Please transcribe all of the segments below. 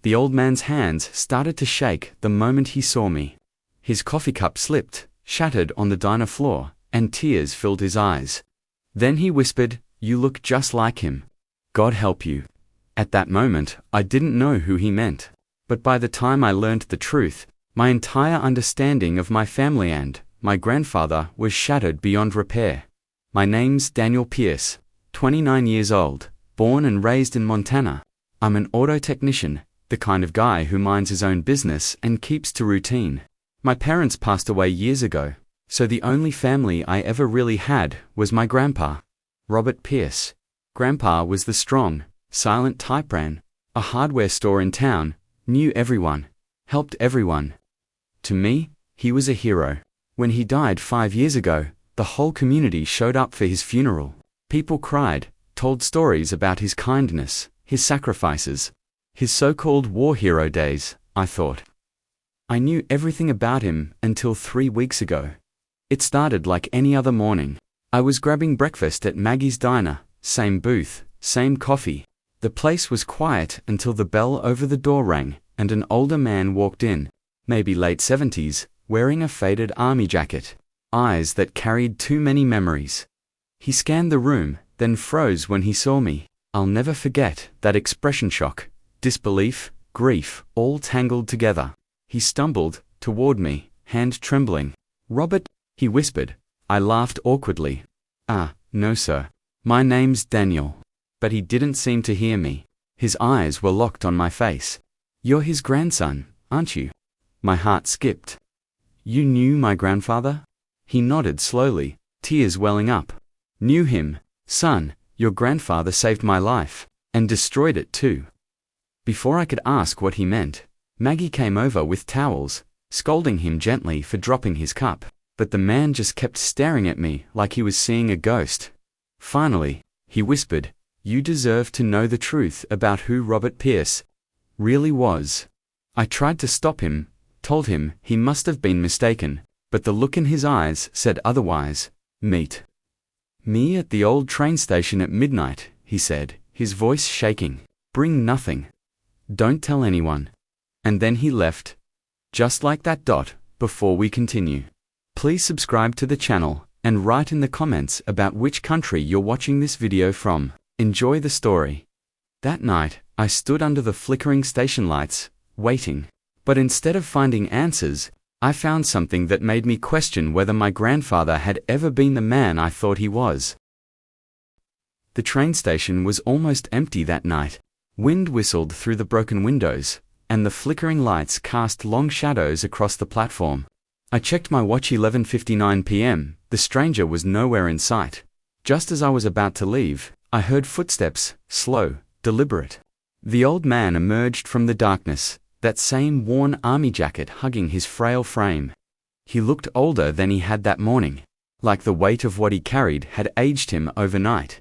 The old man's hands started to shake the moment he saw me. His coffee cup slipped, shattered on the diner floor, and tears filled his eyes. Then he whispered, "You look just like him. God help you." At that moment, I didn't know who he meant. But by the time I learned the truth, my entire understanding of my family and my grandfather was shattered beyond repair. My name's Daniel Pierce, 29 years old, born and raised in Montana. I'm an auto technician, the kind of guy who minds his own business and keeps to routine. My parents passed away years ago, so the only family I ever really had was my grandpa, Robert Pierce. Grandpa was the strong, silent type, ran a hardware store in town, knew everyone, helped everyone. To me, he was a hero. When he died 5 years ago, the whole community showed up for his funeral. People cried, told stories about his kindness, his sacrifices, his so-called war hero days, I thought. I knew everything about him until 3 weeks ago. It started like any other morning. I was grabbing breakfast at Maggie's Diner, same booth, same coffee. The place was quiet until the bell over the door rang and an older man walked in, maybe late 70s, wearing a faded army jacket, eyes that carried too many memories. He scanned the room, then froze when he saw me. I'll never forget that expression: shock, disbelief, grief, all tangled together. He stumbled toward me, hand trembling. "Robert," he whispered. I laughed awkwardly. "No sir. My name's Daniel." But he didn't seem to hear me. His eyes were locked on my face. "You're his grandson, aren't you?" My heart skipped. "You knew my grandfather?" He nodded slowly, tears welling up. "Knew him, son. Your grandfather saved my life, and destroyed it too." Before I could ask what he meant, Maggie came over with towels, scolding him gently for dropping his cup. But the man just kept staring at me like he was seeing a ghost. Finally, he whispered, "You deserve to know the truth about who Robert Pierce really was." I tried to stop him, told him he must have been mistaken, but the look in his eyes said otherwise. "Meet me at the old train station at midnight," he said, his voice shaking. "Bring nothing. Don't tell anyone." And then he left. Just like that. Before we continue, please subscribe to the channel and write in the comments about which country you're watching this video from. Enjoy the story. That night, I stood under the flickering station lights, waiting. But instead of finding answers, I found something that made me question whether my grandfather had ever been the man I thought he was. The train station was almost empty that night. Wind whistled through the broken windows, and the flickering lights cast long shadows across the platform. I checked my watch. 11:59 p.m. The stranger was nowhere in sight. Just as I was about to leave, I heard footsteps, slow, deliberate. The old man emerged from the darkness, that same worn army jacket hugging his frail frame. He looked older than he had that morning, like the weight of what he carried had aged him overnight.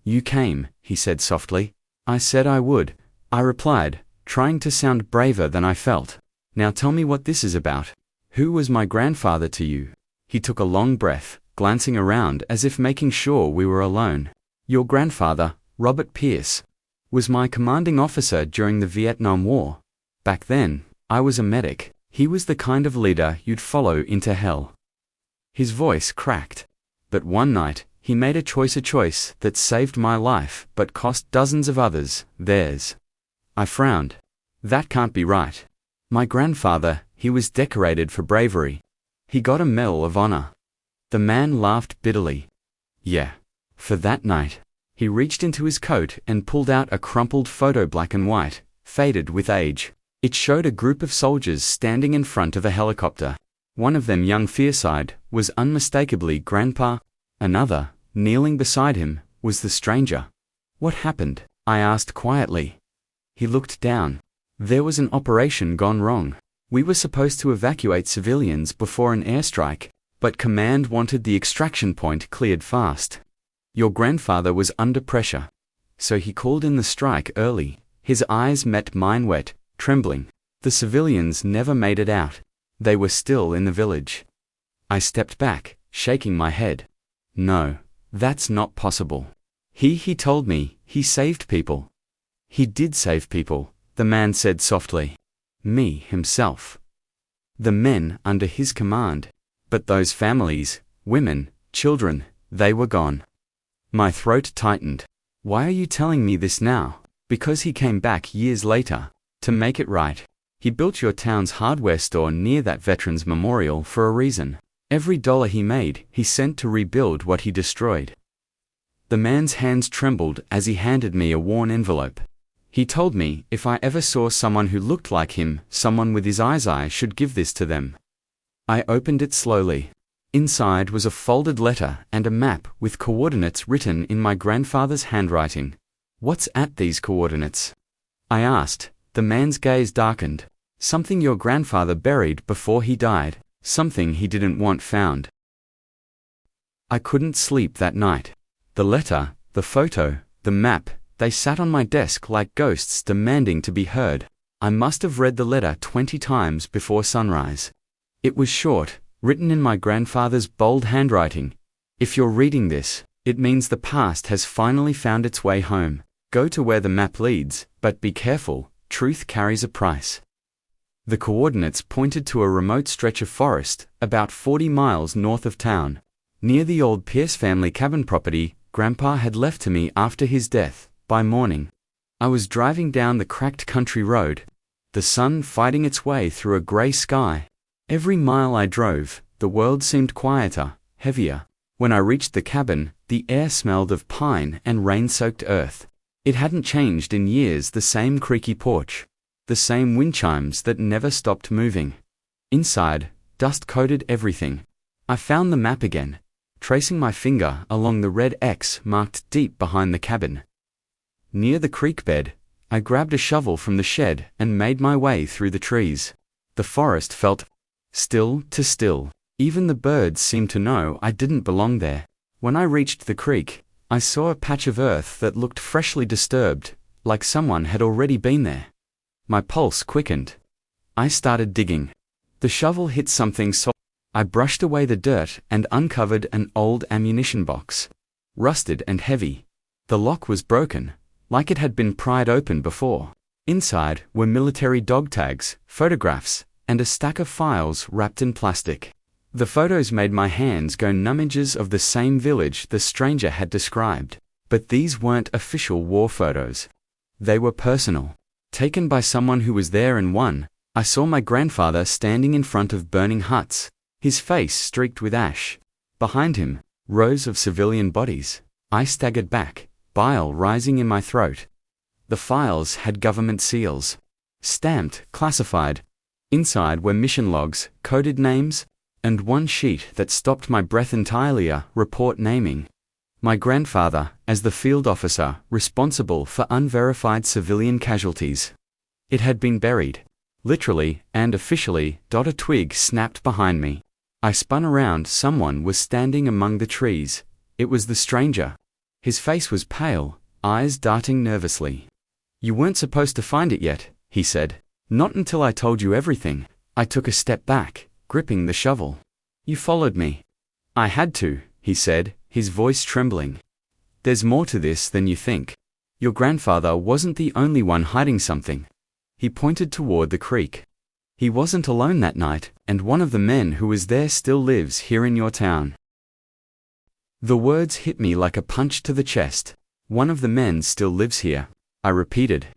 "You came," he said softly. "I said I would," I replied, trying to sound braver than I felt. "Now tell me what this is about. Who was my grandfather to you?" He took a long breath, glancing around as if making sure we were alone. "Your grandfather, Robert Pierce, was my commanding officer during the Vietnam War. Back then, I was a medic. He was the kind of leader you'd follow into hell." His voice cracked. "But one night, he made a choice that saved my life but cost dozens of others theirs." I frowned. "That can't be right. My grandfather, he was decorated for bravery. He got a Medal of Honor." The man laughed bitterly. "Yeah. For that night." He reached into his coat and pulled out a crumpled photo, black and white, faded with age. It showed a group of soldiers standing in front of a helicopter. One of them, young Fearside, was unmistakably Grandpa. Another, kneeling beside him, was the stranger. "What happened?" I asked quietly. He looked down. "There was an operation gone wrong. We were supposed to evacuate civilians before an airstrike, but command wanted the extraction point cleared fast. Your grandfather was under pressure, so he called in the strike early." His eyes met mine, wet, trembling. "The civilians never made it out. They were still in the village." I stepped back, shaking my head. "No, that's not possible. He told me he saved people." "He did save people, the man said softly. Me, himself. The men under his command. But those families, women, children, they were gone. My throat tightened. Why are you telling me this now? Because he came back years later. To make it right. He built your town's hardware store near that Veterans Memorial for a reason. Every dollar he made, he sent to rebuild what he destroyed. The man's hands trembled as he handed me a worn envelope. He told me if I ever saw someone who looked like him, someone with his eyes, I should give this to them. I opened it slowly. Inside was a folded letter and a map with coordinates written in my grandfather's handwriting. What's at these coordinates? I asked. The man's gaze darkened. Something your grandfather buried before he died. Something he didn't want found. I couldn't sleep that night. The letter, the photo, the map, they sat on my desk like ghosts demanding to be heard. I must have read the letter 20 times before sunrise. It was short, written in my grandfather's bold handwriting. If you're reading this, it means the past has finally found its way home. Go to where the map leads, but be careful, truth carries a price. The coordinates pointed to a remote stretch of forest, about 40 miles north of town. Near the old Pierce family cabin property Grandpa had left to me after his death. By morning, I was driving down the cracked country road, the sun fighting its way through a grey sky. Every mile I drove, the world seemed quieter, heavier. When I reached the cabin, the air smelled of pine and rain-soaked earth. It hadn't changed in years, the same creaky porch, the same wind chimes that never stopped moving. Inside, dust coated everything. I found the map again, tracing my finger along the red X marked deep behind the cabin. Near the creek bed, I grabbed a shovel from the shed and made my way through the trees. The forest felt still to still. Even the birds seemed to know I didn't belong there. When I reached the creek, I saw a patch of earth that looked freshly disturbed, like someone had already been there. My pulse quickened. I started digging. The shovel hit something soft. I brushed away the dirt and uncovered an old ammunition box. Rusted and heavy. The lock was broken, like it had been pried open before. Inside were military dog tags, photographs, and a stack of files wrapped in plastic. The photos made my hands go numb. Images of the same village the stranger had described. But these weren't official war photos. They were personal. Taken by someone who was there. In one, I saw my grandfather standing in front of burning huts, his face streaked with ash. Behind him, rows of civilian bodies. I staggered back, bile rising in my throat. The files had government seals. Stamped, classified. Inside were mission logs, coded names, and one sheet that stopped my breath entirely, a report naming my grandfather as the field officer responsible for unverified civilian casualties. It had been buried, literally and officially. A twig snapped behind me. I spun around. Someone was standing among the trees. It was the stranger. His face was pale, eyes darting nervously. You weren't supposed to find it yet, he said. Not until I told you everything. I took a step back, gripping the shovel. You followed me. I had to, he said, his voice trembling. There's more to this than you think. Your grandfather wasn't the only one hiding something. He pointed toward the creek. He wasn't alone that night, and one of the men who was there still lives here in your town. The words hit me like a punch to the chest. One of the men still lives here, I repeated.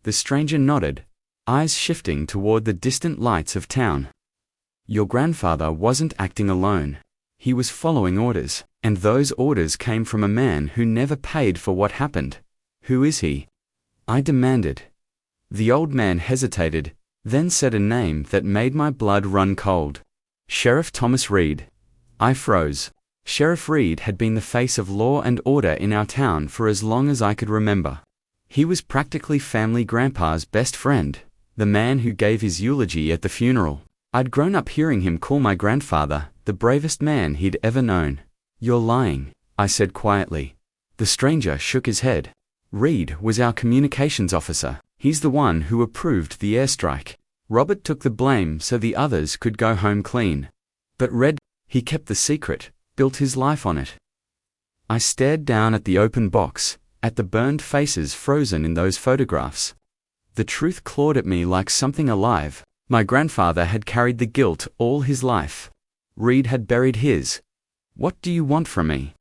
The stranger nodded, eyes shifting toward the distant lights of town. Your grandfather wasn't acting alone. He was following orders, and those orders came from a man who never paid for what happened. Who is he? I demanded. The old man hesitated, then said a name that made my blood run cold. Sheriff Thomas Reed. I froze. Sheriff Reed had been the face of law and order in our town for as long as I could remember. He was practically family grandpa's best friend, the man who gave his eulogy at the funeral. I'd grown up hearing him call my grandfather the bravest man he'd ever known. You're lying, I said quietly. The stranger shook his head. Reed was our communications officer. He's the one who approved the airstrike. Robert took the blame so the others could go home clean. But Red, he kept the secret, built his life on it. I stared down at the open box, at the burned faces frozen in those photographs. The truth clawed at me like something alive. My grandfather had carried the guilt all his life. Reed had buried his. "What do you want from me?"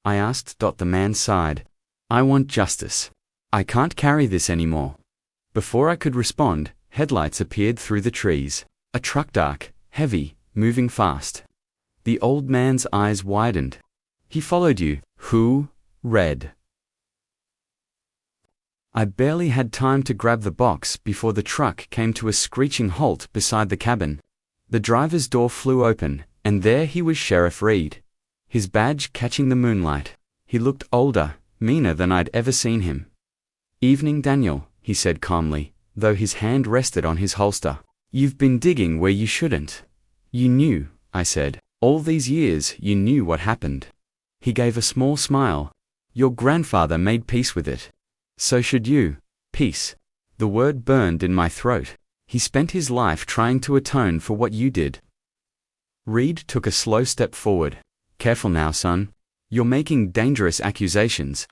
I asked. The man sighed. "I want justice. I can't carry this anymore." Before I could respond, headlights appeared through the trees. A truck, dark, heavy, moving fast. The old man's eyes widened. "He followed you." "Who?" "Red." I barely had time to grab the box before the truck came to a screeching halt beside the cabin. The driver's door flew open, and there he was, Sheriff Reed. His badge catching the moonlight. He looked older, meaner than I'd ever seen him. "Evening, Daniel," he said calmly, though his hand rested on his holster. "You've been digging where you shouldn't." "You knew," I said. "All these years you knew what happened." He gave a small smile. "Your grandfather made peace with it. So should you." Peace. The word burned in my throat. He spent his life trying to atone for what you did. Reed took a slow step forward. "Careful now, son. You're making dangerous accusations."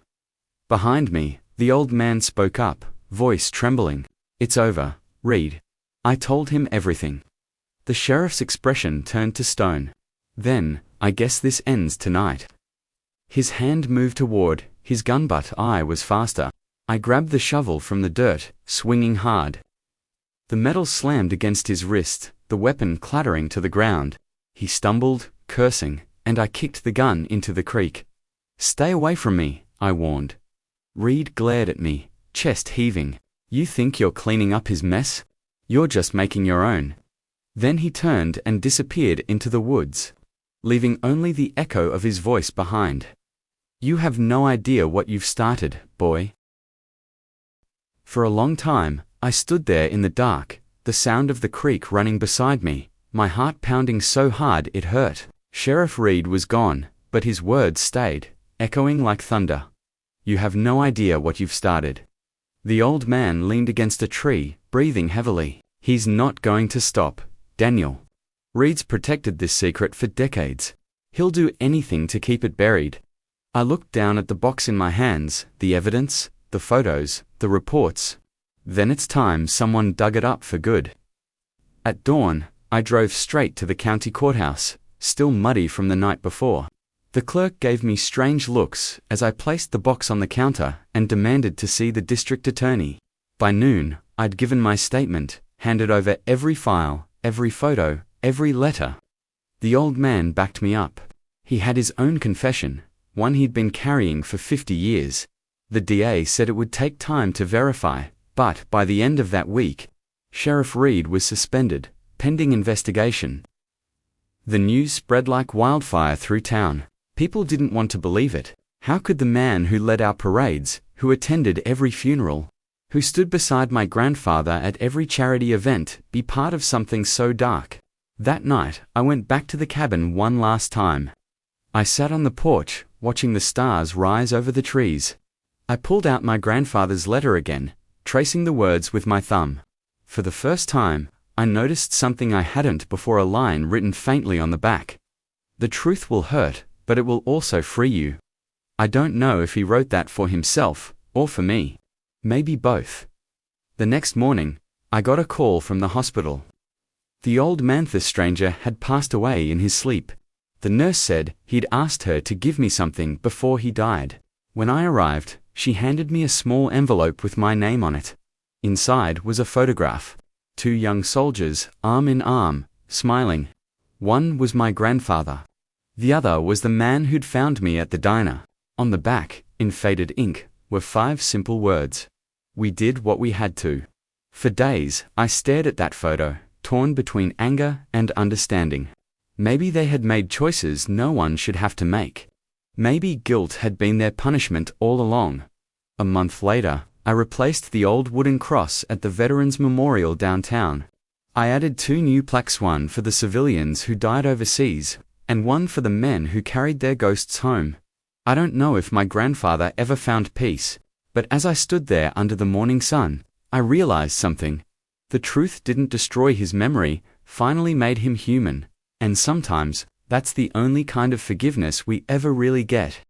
Behind me, the old man spoke up, voice trembling. "It's over, Reed. I told him everything." The sheriff's expression turned to stone. "Then, I guess this ends tonight." His hand moved toward his gun, but I was faster. I grabbed the shovel from the dirt, swinging hard. The metal slammed against his wrist, the weapon clattering to the ground. He stumbled, cursing, and I kicked the gun into the creek. "Stay away from me," I warned. Reed glared at me, chest heaving. "You think you're cleaning up his mess? You're just making your own." Then he turned and disappeared into the woods, leaving only the echo of his voice behind. "You have no idea what you've started, boy." For a long time, I stood there in the dark, the sound of the creek running beside me, my heart pounding so hard it hurt. Sheriff Reed was gone, but his words stayed, echoing like thunder. "You have no idea what you've started." The old man leaned against a tree, breathing heavily. "He's not going to stop, Daniel. Reed's protected this secret for decades. He'll do anything to keep it buried." I looked down at the box in my hands, the evidence, the photos, the reports. "Then it's time someone dug it up for good." At dawn, I drove straight to the county courthouse, still muddy from the night before. The clerk gave me strange looks as I placed the box on the counter and demanded to see the district attorney. By noon, I'd given my statement, handed over every file, every photo, every letter. The old man backed me up. He had his own confession, one he'd been carrying for 50 years. The DA said it would take time to verify, but by the end of that week, Sheriff Reed was suspended, pending investigation. The news spread like wildfire through town. People didn't want to believe it. How could the man who led our parades, who attended every funeral, who stood beside my grandfather at every charity event, be part of something so dark? That night, I went back to the cabin one last time. I sat on the porch, watching the stars rise over the trees. I pulled out my grandfather's letter again, tracing the words with my thumb. For the first time, I noticed something I hadn't before, a line written faintly on the back. "The truth will hurt, but it will also free you." I don't know if he wrote that for himself, or for me. Maybe both. The next morning, I got a call from the hospital. The old Manthus stranger had passed away in his sleep. The nurse said he'd asked her to give me something before he died. When I arrived, she handed me a small envelope with my name on it. Inside was a photograph. 2 young soldiers, arm in arm, smiling. One was my grandfather. The other was the man who'd found me at the diner. On the back, in faded ink, were 5 simple words. "We did what we had to." For days, I stared at that photo, torn between anger and understanding. Maybe they had made choices no one should have to make. Maybe guilt had been their punishment all along. A month later, I replaced the old wooden cross at the Veterans Memorial downtown. I added 2 new plaques, one for the civilians who died overseas, and one for the men who carried their ghosts home. I don't know if my grandfather ever found peace, but as I stood there under the morning sun, I realized something. The truth didn't destroy his memory, finally made him human, and sometimes, that's the only kind of forgiveness we ever really get.